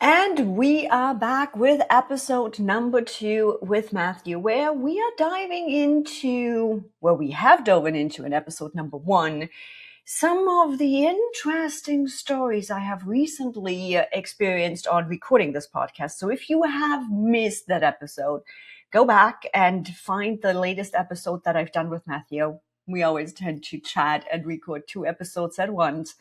And we are back with episode number 2 with Matthew, where we are diving into, well, we have dove into in episode number 1, some of the interesting stories I have recently experienced on recording this podcast. So if you have missed that episode, go back and find the latest episode that I've done with Matthew. We always tend to chat and record 2 episodes at once.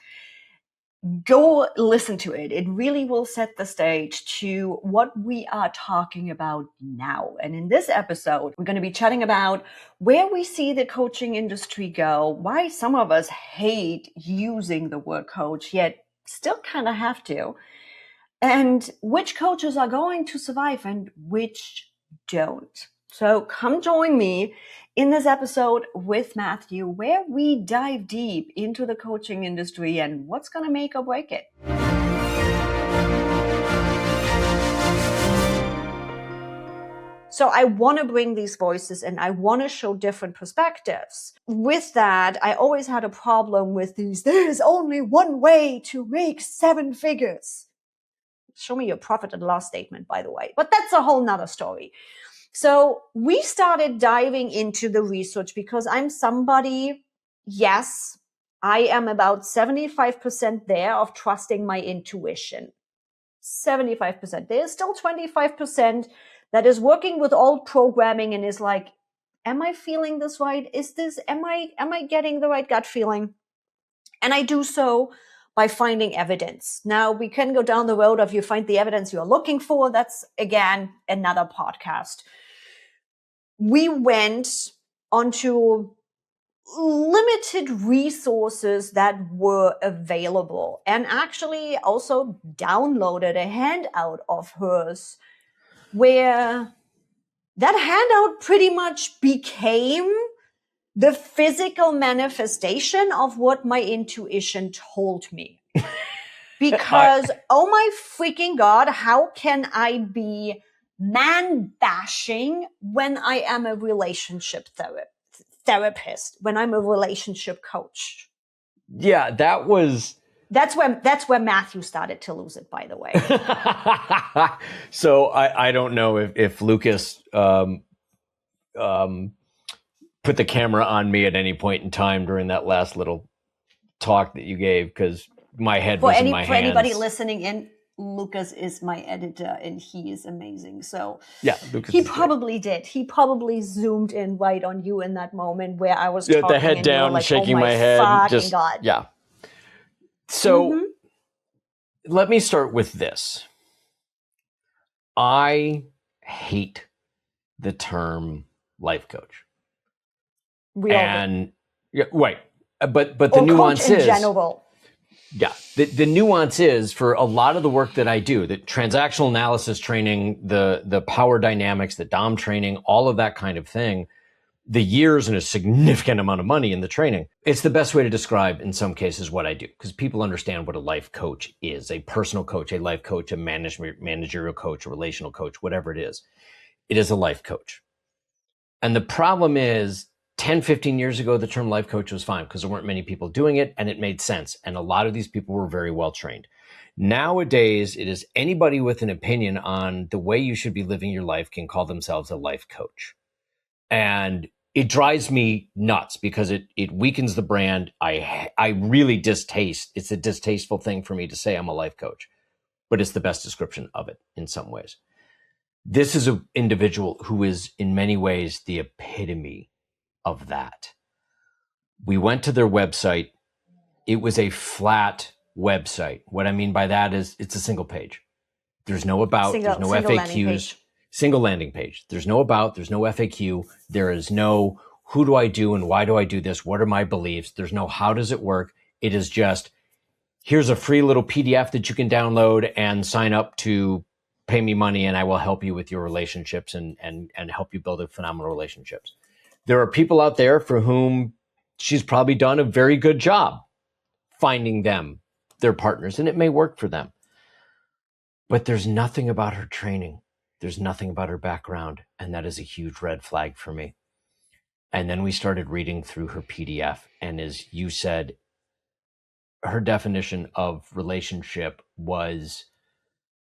Go listen to it. It really will set the stage to what we are talking about now. And in this episode, we're going to be chatting about where we see the coaching industry go, why some of us hate using the word coach, yet still kind of have to, and which coaches are going to survive and which don't. So come join me in this episode with Matthew, where we dive deep into the coaching industry and what's going to make or break it. So I want to bring these voices and I want to show different perspectives. With that, I always had a problem with these, there's only one way to make 7 figures. Show me your profit and loss statement, by the way. But that's a whole nother story. So we started diving into the research because I'm somebody, yes, I am about 75% there of trusting my intuition. 75%. There's still 25% that is working with old programming and is like, am I feeling this right? Am I getting the right gut feeling? And I do so by finding evidence. Now we can go down the road of you find the evidence you're looking for. That's again, another podcast. We went onto limited resources that were available and actually also downloaded a handout of hers where that handout pretty much became the physical manifestation of what my intuition told me. Because, oh my freaking God, how can I be man bashing when I am a relationship therapist, when I'm a relationship coach? Yeah, that's where Matthew started to lose it, by the way. So I don't know if Lucas put the camera on me at any point in time during that last little talk that you gave, because my head was in my hands. For anybody listening in, Lucas is my editor and he is amazing. So yeah, Lucas he probably did. He probably zoomed in right on you in that moment where I was talking. The head and down, like, shaking my head. Just, God. Yeah. So let me start with this. I hate the term life coach. We all do. Yeah, right. But the nuance coach in is general. Yeah. The nuance is, for a lot of the work that I do, the transactional analysis training, the power dynamics, the DOM training, all of that kind of thing, the years and a significant amount of money in the training, it's the best way to describe in some cases what I do, because people understand what a life coach is, a personal coach, a life coach, a managerial coach, a relational coach, whatever it is. It is a life coach. And the problem is, 10, 15 years ago, the term life coach was fine because there weren't many people doing it and it made sense. And a lot of these people were very well trained. Nowadays, it is anybody with an opinion on the way you should be living your life can call themselves a life coach. And it drives me nuts because it weakens the brand. I really distaste. It's a distasteful thing for me to say I'm a life coach, but it's the best description of it in some ways. This is an individual who is in many ways the epitome of that. We went to their website. It was a flat website. What I mean by that is it's a single page. There's no about, there's no FAQs, single landing page. There's no about, there's no FAQ. There is no who do I do and why do I do this? What are my beliefs? There's no how does it work? It is just, here's a free little PDF that you can download and sign up to pay me money and I will help you with your relationships and help you build a phenomenal relationships. There are people out there for whom she's probably done a very good job finding them their partners, and it may work for them. But there's nothing about her training. There's nothing about her background, and that is a huge red flag for me. And then we started reading through her PDF, and as you said, her definition of relationship was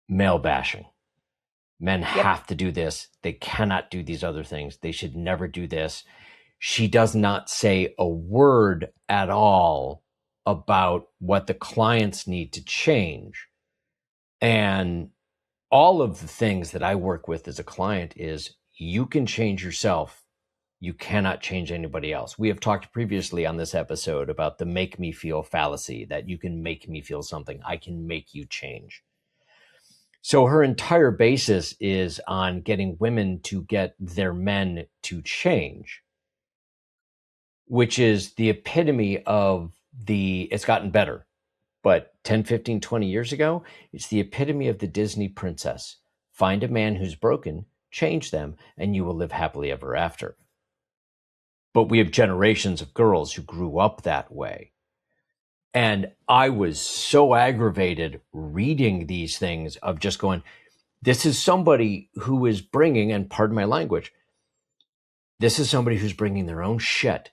male bashing. Men have to do this. They cannot do these other things. They should never do this. She does not say a word at all about what the clients need to change. And all of the things that I work with as a client is you can change yourself. You cannot change anybody else. We have talked previously on this episode about the make me feel fallacy, that you can make me feel something. I can make you change. So her entire basis is on getting women to get their men to change, which is the epitome of it's gotten better. But 10, 15, 20 years ago, it's the epitome of the Disney princess. Find a man who's broken, change them, and you will live happily ever after. But we have generations of girls who grew up that way. And I was so aggravated reading these things of just going, this is somebody who is bringing, and pardon my language, this is somebody who's bringing their own shit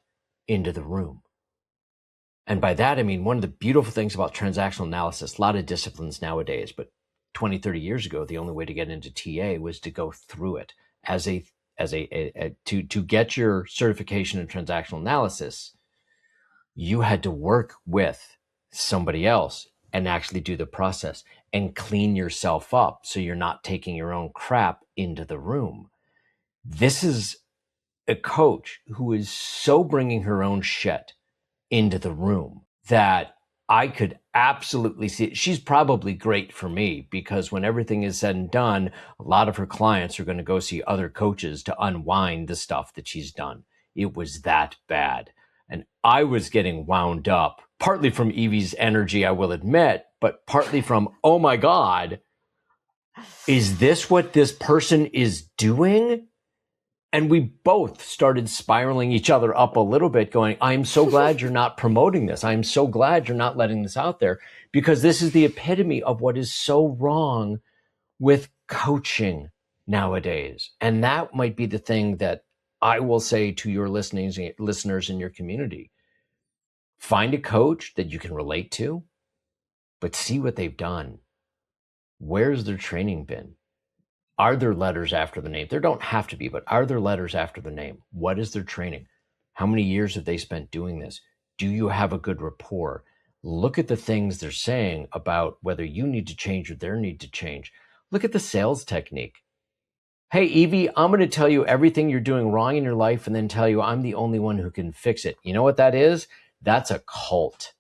into the room. And by that, I mean, one of the beautiful things about transactional analysis, a lot of disciplines nowadays, but 20, 30 years ago, the only way to get into TA was to go through it to get your certification in transactional analysis. You had to work with somebody else and actually do the process and clean yourself up so you're not taking your own crap into the room. This is a coach who is so bringing her own shit into the room that I could absolutely see it. She's probably great for me because when everything is said and done, a lot of her clients are going to go see other coaches to unwind the stuff that she's done. It was that bad. And I was getting wound up, partly from Evie's energy, I will admit, but partly from, oh my God, is this what this person is doing? And we both started spiraling each other up a little bit going, I'm so glad you're not promoting this. I'm so glad you're not letting this out there because this is the epitome of what is so wrong with coaching nowadays. And that might be the thing that I will say to your listeners in your community. Find a coach that you can relate to, but see what they've done. Where's their training been? Are there letters after the name? There don't have to be, but are there letters after the name? What is their training? How many years have they spent doing this? Do you have a good rapport? Look at the things they're saying about whether you need to change or they need to change. Look at the sales technique. Hey, Evie, I'm going to tell you everything you're doing wrong in your life and then tell you I'm the only one who can fix it. You know what that is? That's a cult.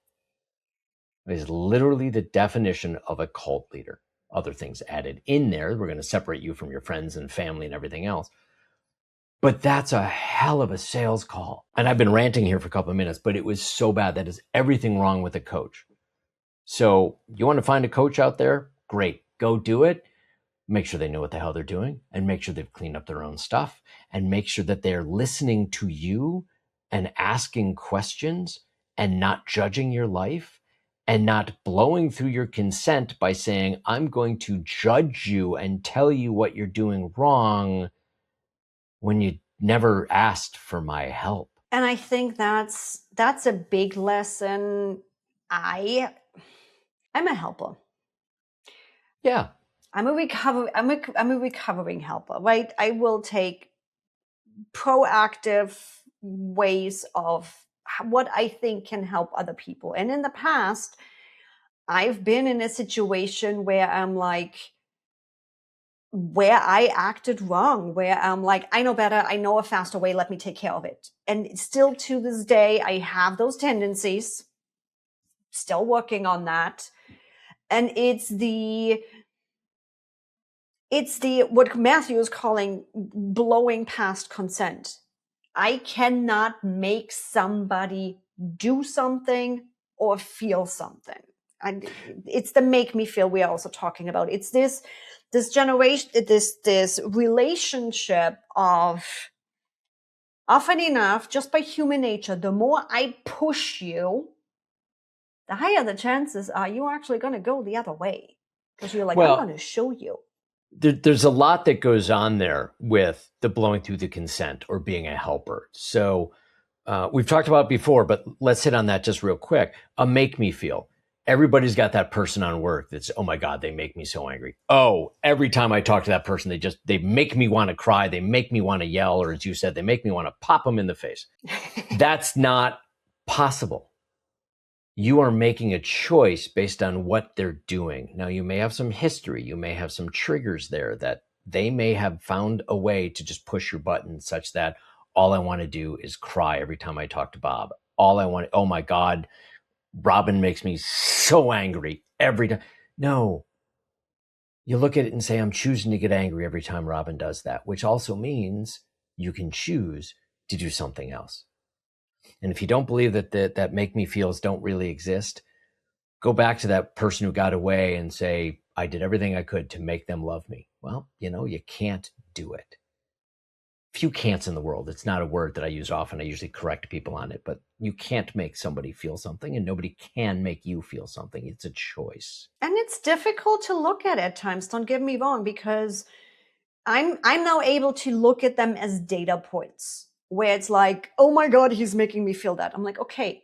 It is literally the definition of a cult leader. Other things added in there. We're going to separate you from your friends and family and everything else. But that's a hell of a sales call. And I've been ranting here for a couple of minutes, but it was so bad. That is everything wrong with a coach. So you want to find a coach out there? Great. Go do it. Make sure they know what the hell they're doing and make sure they've cleaned up their own stuff and make sure that they're listening to you and asking questions and not judging your life. And not blowing through your consent by saying, I'm going to judge you and tell you what you're doing wrong when you never asked for my help. And I think that's a big lesson. I'm a helper. Yeah. I'm a recovering helper, right? I will take proactive ways of what I think can help other people. And in the past, I've been in a situation where where I acted wrong, where I'm like, I know better, I know a faster way, let me take care of it. And still to this day, I have those tendencies, still working on that. And it's what Matthew is calling blowing past consent. I cannot make somebody do something or feel something. And it's the make me feel we're also talking about. It's this generation, this relationship of often enough, just by human nature, the more I push you, the higher the chances are you're actually going to go the other way. Because you're like, I'm going to show you. There's a lot that goes on there with the blowing through the consent or being a helper. So we've talked about it before, but let's hit on that just real quick. A make me feel. Everybody's got that person on work that's, oh my God, they make me so angry. Oh, every time I talk to that person, they make me want to cry. They make me want to yell, or as you said, they make me want to pop them in the face. That's not possible. You are making a choice based on what they're doing. Now, you may have some history. You may have some triggers there that they may have found a way to just push your button such that all I want to do is cry every time I talk to Bob. All I want, oh my God, Robin makes me so angry every time. No, you look at it and say, I'm choosing to get angry every time Robin does that, which also means you can choose to do something else. And if you don't believe that make me feels don't really exist, go back to that person who got away and say, I did everything I could to make them love me. Well, you can't do it. Few can'ts in the world. It's not a word that I use often. I usually correct people on it, but you can't make somebody feel something, and nobody can make you feel something. It's a choice. And it's difficult to look at times, don't get me wrong, because I'm now able to look at them as data points where it's like, oh my God, he's making me feel that. I'm like, okay,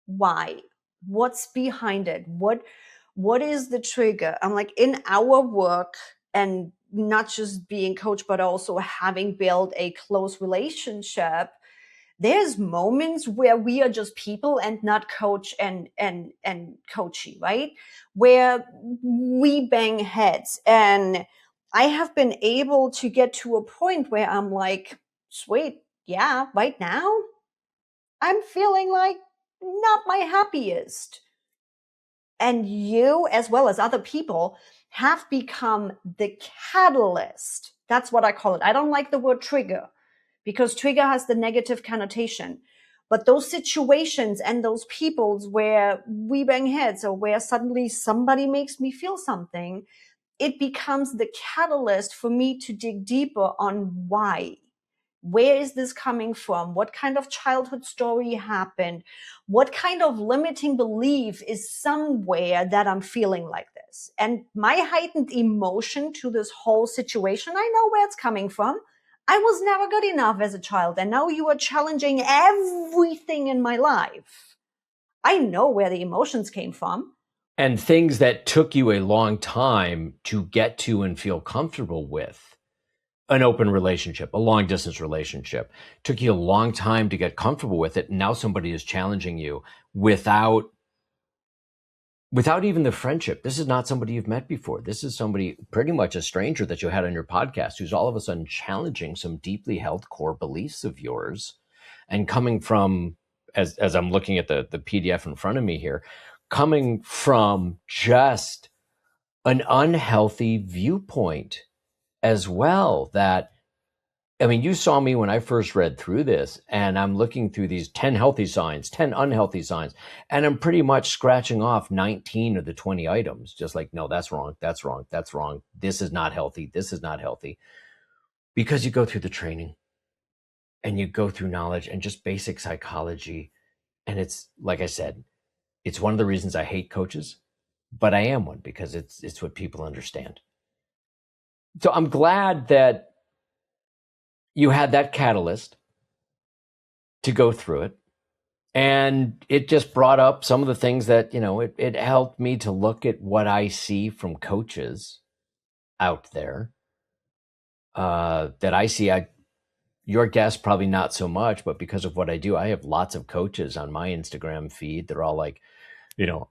why? What's behind it? What is the trigger? I'm like, in our work, and not just being coach, but also having built a close relationship, there's moments where we are just people and not coach and coachy, right? Where we bang heads. And I have been able to get to a point where I'm like, sweet, yeah, right now I'm feeling like not my happiest. And you, as well as other people, have become the catalyst. That's what I call it. I don't like the word trigger because trigger has the negative connotation. But those situations and those peoples where we bang heads or where suddenly somebody makes me feel something, it becomes the catalyst for me to dig deeper on why. Where is this coming from? What kind of childhood story happened? What kind of limiting belief is somewhere that I'm feeling like this? And my heightened emotion to this whole situation, I know where it's coming from. I was never good enough as a child, and now you are challenging everything in my life. I know where the emotions came from. And things that took you a long time to get to and feel comfortable with. An open relationship, a long distance relationship, took you a long time to get comfortable with it. And now somebody is challenging you without even the friendship. This is not somebody you've met before. This is somebody, pretty much a stranger that you had on your podcast, who's all of a sudden challenging some deeply held core beliefs of yours, and coming from, as I'm looking at the PDF in front of me here, coming from just an unhealthy viewpoint as well. That, I mean, you saw me when I first read through this, and I'm looking through these 10 healthy signs, 10 unhealthy signs, and I'm pretty much scratching off 19 of the 20 items, just like, no, that's wrong, that's wrong, that's wrong. This is not healthy. This is not healthy. Because you go through the training and you go through knowledge and just basic psychology. And it's, like I said, it's one of the reasons I hate coaches, but I am one because it's what people understand. So I'm glad that you had that catalyst to go through it. And it just brought up some of the things that, it helped me to look at what I see from coaches out there that I see. Your guest, probably not so much, but because of what I do, I have lots of coaches on my Instagram feed. They're all like,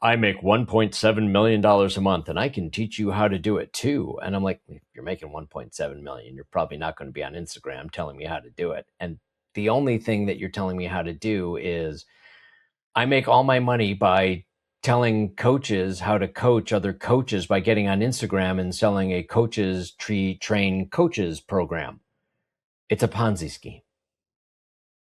I make $1.7 million a month and I can teach you how to do it too. And I'm like, if you're making 1.7 million, you're probably not going to be on Instagram telling me how to do it. And the only thing that you're telling me how to do is, I make all my money by telling coaches how to coach other coaches by getting on Instagram and selling a coaches train coaches program. It's a Ponzi scheme.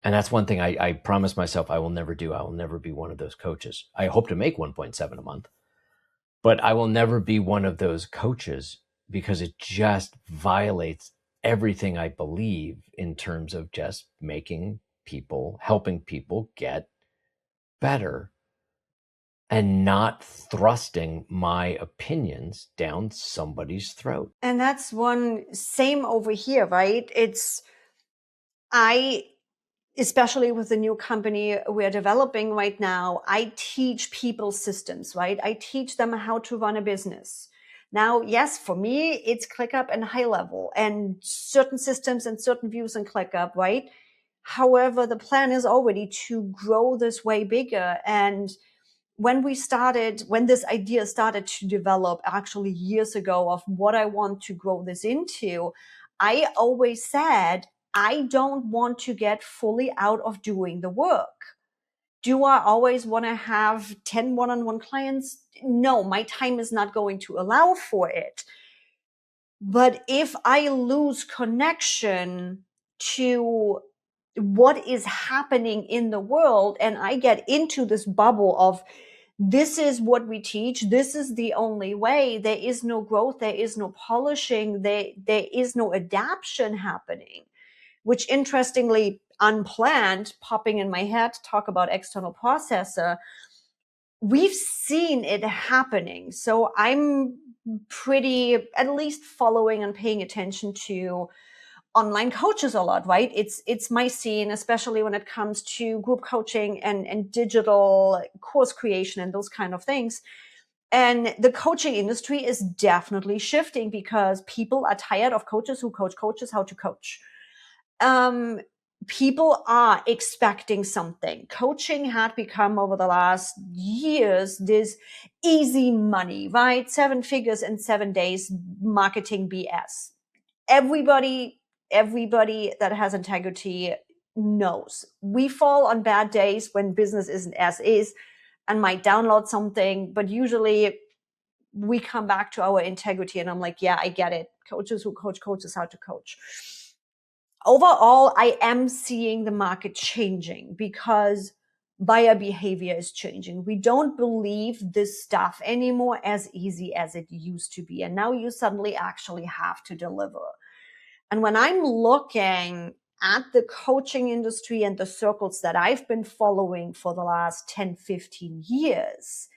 And that's one thing I promised myself I will never do. I will never be one of those coaches. I hope to make 1.7 a month, but I will never be one of those coaches because it just violates everything I believe in terms of just helping people get better and not thrusting my opinions down somebody's throat. And that's one same over here, right? especially with the new company we're developing right now, I teach people systems, right? I teach them how to run a business. Now, yes, for me, it's ClickUp and high level and certain systems and certain views in ClickUp, right? However, the plan is already to grow this way bigger. And when this idea started to develop actually years ago of what I want to grow this into, I always said, I don't want to get fully out of doing the work. Do I always want to have 10 one-on-one clients? No, my time is not going to allow for it. But if I lose connection to what is happening in the world and I get into this bubble of this is what we teach, this is the only way, there is no growth, there is no polishing, there is no adaption happening, which interestingly, unplanned, popping in my head, talk about external processor, we've seen it happening. So I'm pretty, at least following and paying attention to online coaches a lot, right? It's my scene, especially when it comes to group coaching and digital course creation and those kind of things. And the coaching industry is definitely shifting because people are tired of coaches who coach coaches how to coach. People are expecting something. Coaching had become over the last years this easy money, right? 7 figures in 7 days, marketing BS. Everybody that has integrity knows we fall on bad days when business isn't as is and might download something, but usually we come back to our integrity and I'm like, yeah, I get it. Coaches who coach coaches how to coach. Overall, I am seeing the market changing because buyer behavior is changing. We don't believe this stuff anymore as easy as it used to be. And now you suddenly actually have to deliver. And when I'm looking at the coaching industry and the circles that I've been following for the last 10, 15 years,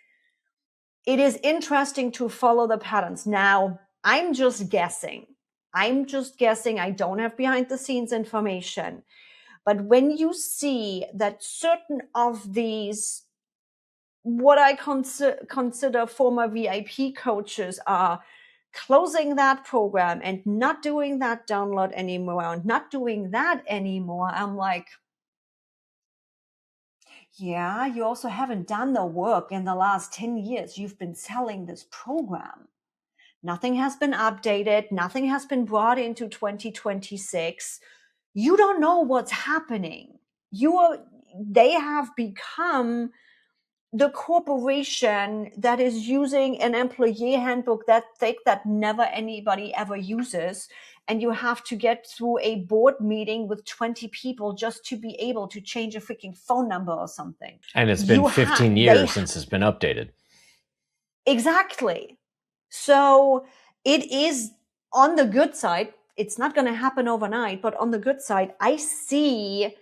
it is interesting to follow the patterns. Now, I'm just guessing. I don't have behind the scenes information. But when you see that certain of these, what I consider former VIP coaches are closing that program and not doing that download anymore and not doing that anymore, I'm like, yeah, you also haven't done the work in the last 10 years. You've been selling this program. Nothing has been updated. Nothing has been brought into 2026. You don't know what's happening. They have become the corporation that is using an employee handbook that thick that never anybody ever uses. And you have to get through a board meeting with 20 people just to be able to change a freaking phone number or something. And it's been 15 years since it's been updated. Exactly. So it is, on the good side, it's not going to happen overnight, but on the good side, I see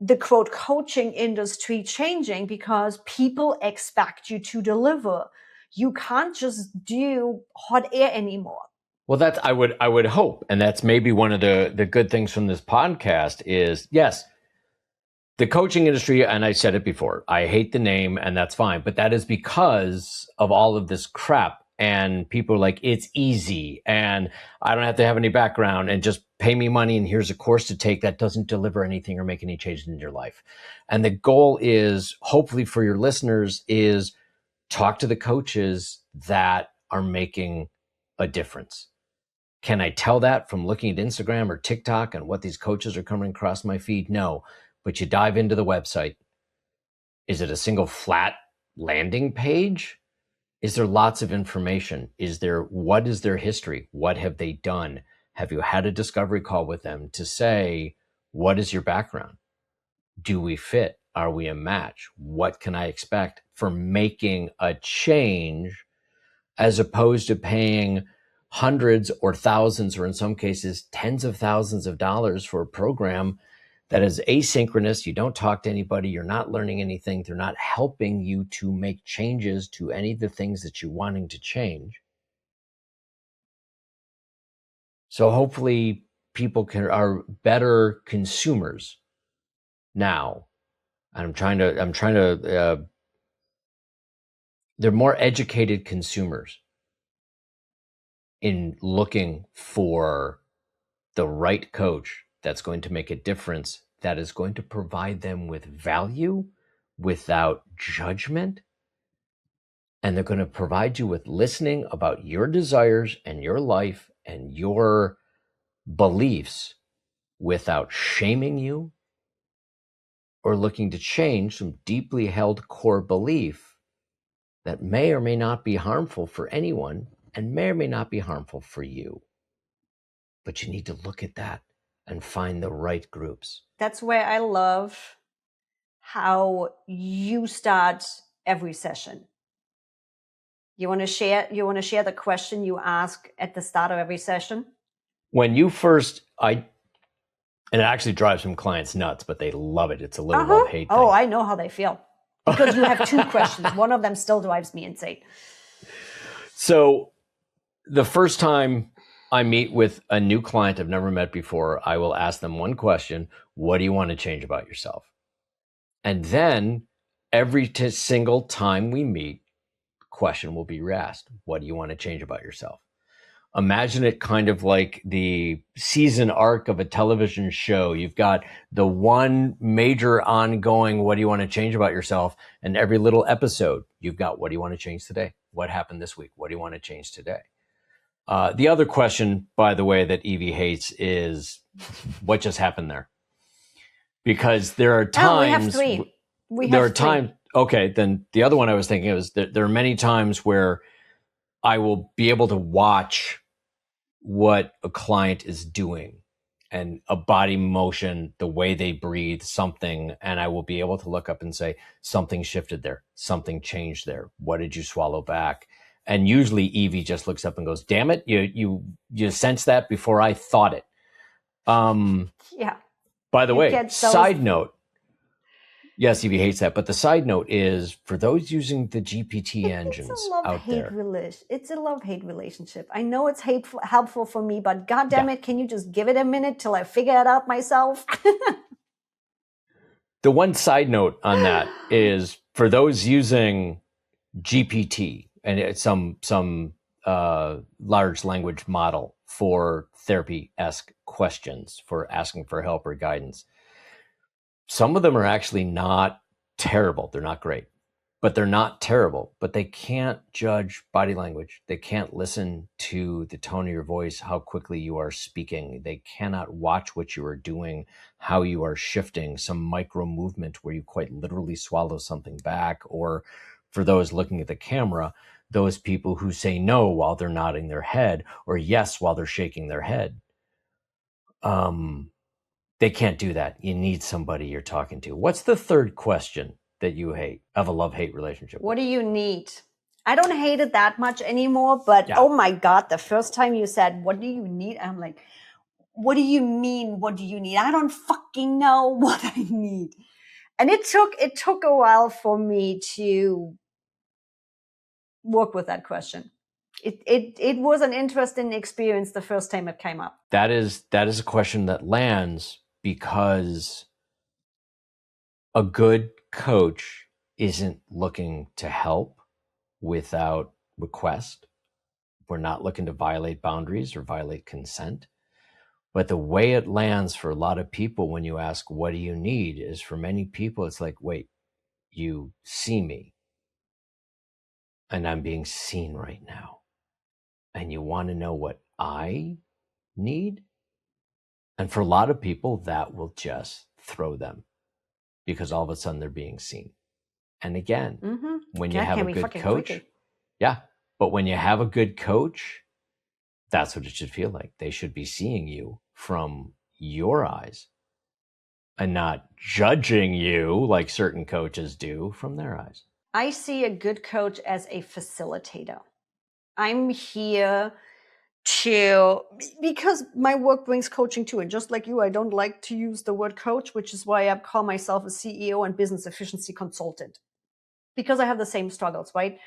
the quote coaching industry changing because people expect you to deliver. You can't just do hot air anymore. Well, that's, I would hope. And that's maybe one of the good things from this podcast is, yes, the coaching industry, and I said it before, I hate the name and that's fine, but that is because of all of this crap. And people are like, it's easy and I don't have to have any background and just pay me money. And here's a course to take that doesn't deliver anything or make any changes in your life. And the goal is, hopefully for your listeners, is talk to the coaches that are making a difference. Can I tell that from looking at Instagram or TikTok and what these coaches are coming across my feed? No. But you dive into the website. Is it a single flat landing page? Is there lots of information? What is their history? What have they done? Have you had a discovery call with them to say, what is your background? Do we fit? Are we a match? What can I expect for making a change, as opposed to paying hundreds or thousands, or in some cases, tens of thousands of dollars for a program that is asynchronous. You don't talk to anybody. You're not learning anything. They're not helping you to make changes to any of the things that you're wanting to change. So hopefully people are better consumers now. And I'm trying to, they're more educated consumers in looking for the right coach that's going to make a difference, that is going to provide them with value without judgment. And they're going to provide you with listening about your desires and your life and your beliefs without shaming you or looking to change some deeply held core belief that may or may not be harmful for anyone and may or may not be harmful for you. But you need to look at that and find the right groups. That's where I love how you start every session. You want to share the question you ask at the start of every session? When you first, and it actually drives some clients nuts, but they love it. It's a little love-hate thing. Oh, I know how they feel. Because you have two questions. One of them still drives me insane. So the first time I meet with a new client I've never met before, I will ask them one question: what do you want to change about yourself? And then every single time we meet, question will be asked: what do you want to change about yourself? Imagine it kind of like the season arc of a television show. You've got the one major ongoing, what do you want to change about yourself? And every little episode, you've got, what do you want to change today? What happened this week? What do you want to change today? The other question, by the way, that Evie hates is, what just happened there? Because there are times... we have three. There are times... Okay, then the other one I was thinking is that there are many times where I will be able to watch what a client is doing and a body motion, the way they breathe, something, and I will be able to look up and say, something shifted there, something changed there. What did you swallow back? And usually Evie just looks up and goes, damn it, you sensed that before I thought it. Yeah. By the way, side note, yes, Evie hates that, but the side note is, for those using the GPT engines out there. It's a love-hate relationship. I know it's helpful for me, but God damn it, can you just give it a minute till I figure it out myself? The one side note on that is, for those using GPT, and it's some large language model for therapy-esque questions, for asking for help or guidance, some of them are actually not terrible. They're not great, but they're not terrible. But they can't judge body language. They can't listen to the tone of your voice, how quickly you are speaking. They cannot watch what you are doing, how you are shifting, some micro movement where you quite literally swallow something back. Or for those looking at the camera, those people who say no while they're nodding their head, or yes while they're shaking their head. They can't do that. You need somebody you're talking to. What's the third question that you hate of a love-hate relationship? What do you need? I don't hate it that much anymore, but Oh my God, the first time you said, what do you need? I'm like, what do you mean? What do you need? I don't fucking know what I need. And it took a while for me to work with that question. It was an interesting experience the first time it came up. That is a question that lands because a good coach isn't looking to help without request. We're not looking to violate boundaries or violate consent. But the way it lands for a lot of people when you ask, what do you need? Is, for many people, it's like, wait, you see me and I'm being seen right now. And you want to know what I need? And for a lot of people, that will just throw them, because all of a sudden they're being seen. And again, when you have a good coach, but when you have a good coach, that's what it should feel like. They should be seeing you from your eyes and not judging you like certain coaches do from their eyes. I see a good coach as a facilitator. I'm here because my work brings coaching to it. Just like you, I don't like to use the word coach, which is why I call myself a CEO and business efficiency consultant, because I have the same struggles, right?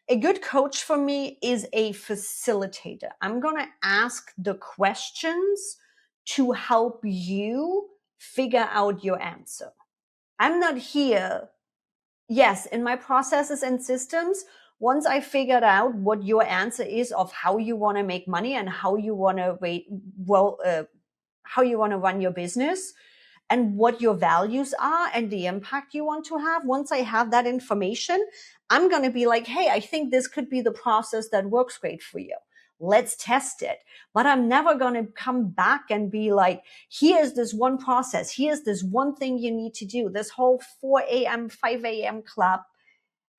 A good coach for me is a facilitator. I'm going to ask the questions to help you figure out your answer. I'm not here. Yes, in my processes and systems, once I figured out what your answer is of how you want to make money and how you want to how you want to run your business and what your values are and the impact you want to have. Once I have that information, I'm going to be like, hey, I think this could be the process that works great for you. Let's test it. But I'm never going to come back and be like, here's this one process. Here's this one thing you need to do. This whole 4 a.m., 5 a.m. club.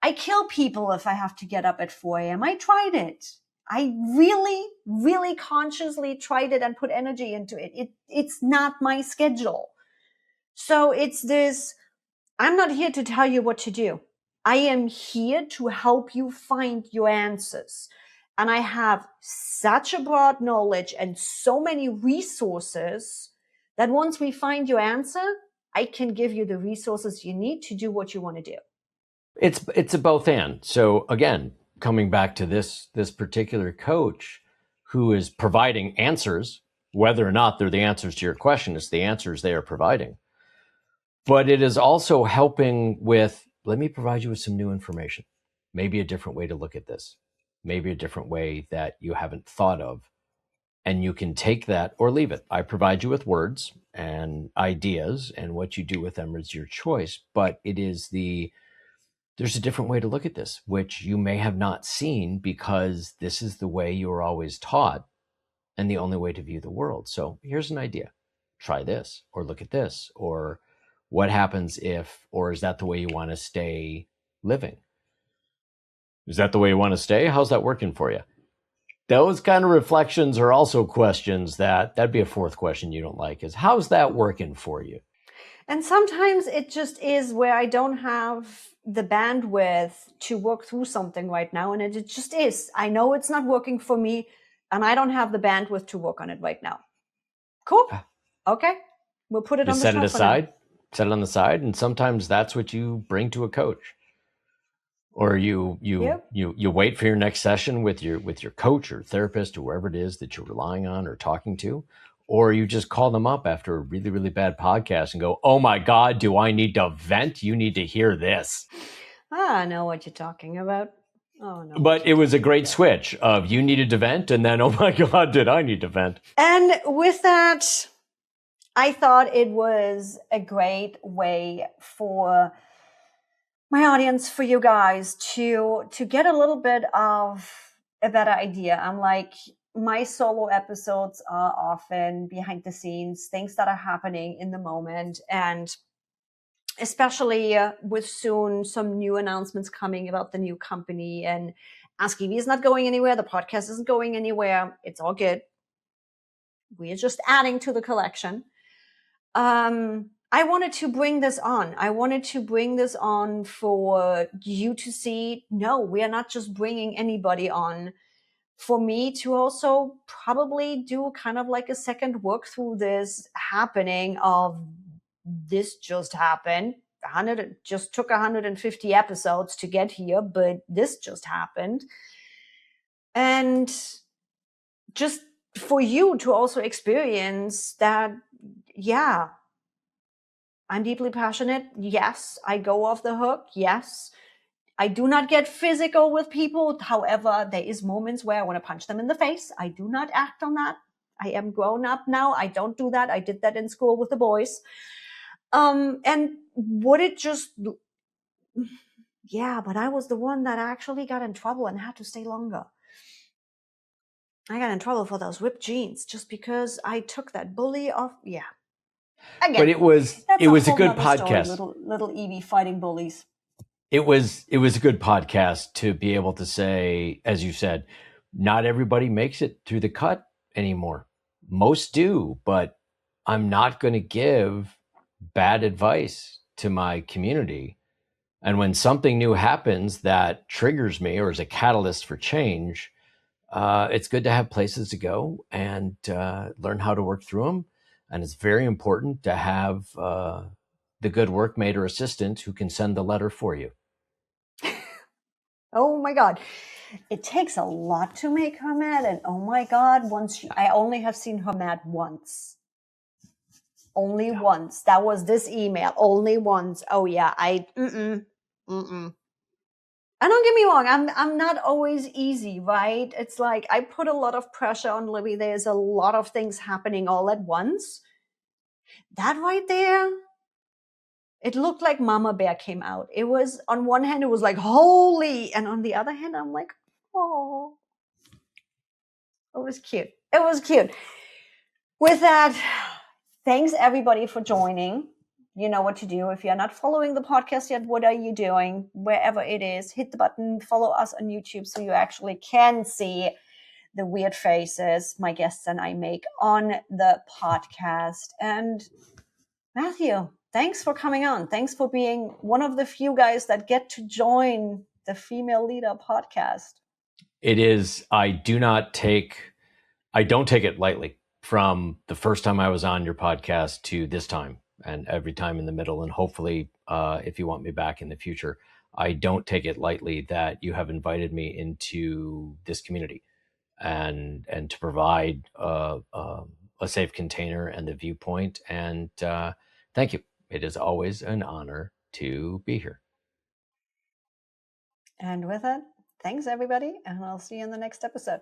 I kill people if I have to get up at 4 a.m. I tried it. I really, really consciously tried it and put energy into it. It's not my schedule. So it's this, I'm not here to tell you what to do. I am here to help you find your answers. And I have such a broad knowledge and so many resources that once we find your answer, I can give you the resources you need to do what you want to do. It's a both and. So again, coming back to this particular coach who is providing answers, whether or not they're the answers to your question, it's the answers they are providing. But it is also helping with, let me provide you with some new information, maybe a different way to look at this, maybe a different way that you haven't thought of. And you can take that or leave it. I provide you with words and ideas, and what you do with them is your choice. But it is there's a different way to look at this, which you may have not seen because this is the way you were always taught and the only way to view the world. So here's an idea. Try this, or look at this, or what happens if, or is that the way you want to stay living? Is that the way you want to stay? How's that working for you? Those kind of reflections are also questions that'd be a fourth question you don't like, is how's that working for you? And sometimes it just is where I don't have the bandwidth to work through something right now. And it just is. I know it's not working for me and I don't have the bandwidth to work on it right now. Cool. Okay. We'll put it on the set it aside, set it on the side. And sometimes that's what you bring to a coach. Or you wait for your next session with your coach or therapist or whoever it is that you're relying on or talking to, or you just call them up after a really, really bad podcast and go, oh my God, do I need to vent? You need to hear this. I know what you're talking about. Oh no. But it was a great switch of you needed to vent and then, oh my God, did I need to vent? And with that, I thought it was a great way for my audience, for you guys to get a little bit of a better idea. I'm like, my solo episodes are often behind the scenes, things that are happening in the moment. And especially with soon some new announcements coming about the new company, and Ask Evie is not going anywhere. The podcast isn't going anywhere. It's all good. We are just adding to the collection. I wanted to bring this on. I wanted to bring this on for you to see, no, we are not just bringing anybody on. For me to also probably do kind of like a second work through this happening of this just happened. Just took 150 episodes to get here, but this just happened. And just for you to also experience that, yeah, I'm deeply passionate. Yes, I go off the hook. Yes, I do not get physical with people. However, there is moments where I want to punch them in the face. I do not act on that. I am grown up now. I don't do that. I did that in school with the boys. And would it just, yeah, but I was the one that actually got in trouble and had to stay longer. I got in trouble for those ripped jeans just because I took that bully off. Yeah. Again, but it was a good podcast. Story, little Evie fighting bullies. It was a good podcast to be able to say, as you said, not everybody makes it through the cut anymore. Most do, but I'm not going to give bad advice to my community. And when something new happens that triggers me or is a catalyst for change, it's good to have places to go and learn how to work through them. And it's very important to have the good workmate or assistant who can send the letter for you. Oh my God. It takes a lot to make her mad. And oh my God, I only have seen her mad once. only once. That was this email, only once. Oh yeah, and don't get me wrong, I'm not always easy, right? It's like I put a lot of pressure on Libby. There's a lot of things happening all at once. That right there, it looked like Mama Bear came out. It was, on one hand, it was like, holy, and on the other hand, I'm like, oh, it was cute. It was cute. With that, thanks everybody for joining. You know what to do. If you're not following the podcast yet, what are you doing? Wherever it is, hit the button, follow us on YouTube so you actually can see the weird faces my guests and I make on the podcast. And Matthew, thanks for coming on. Thanks for being one of the few guys that get to join the Female Leader podcast. It is, I don't take it lightly, from the first time I was on your podcast to this time and every time in the middle. And hopefully, if you want me back in the future, I don't take it lightly that you have invited me into this community and to provide a safe container and the viewpoint. And thank you. It is always an honor to be here. And with it, thanks everybody, and I'll see you in the next episode.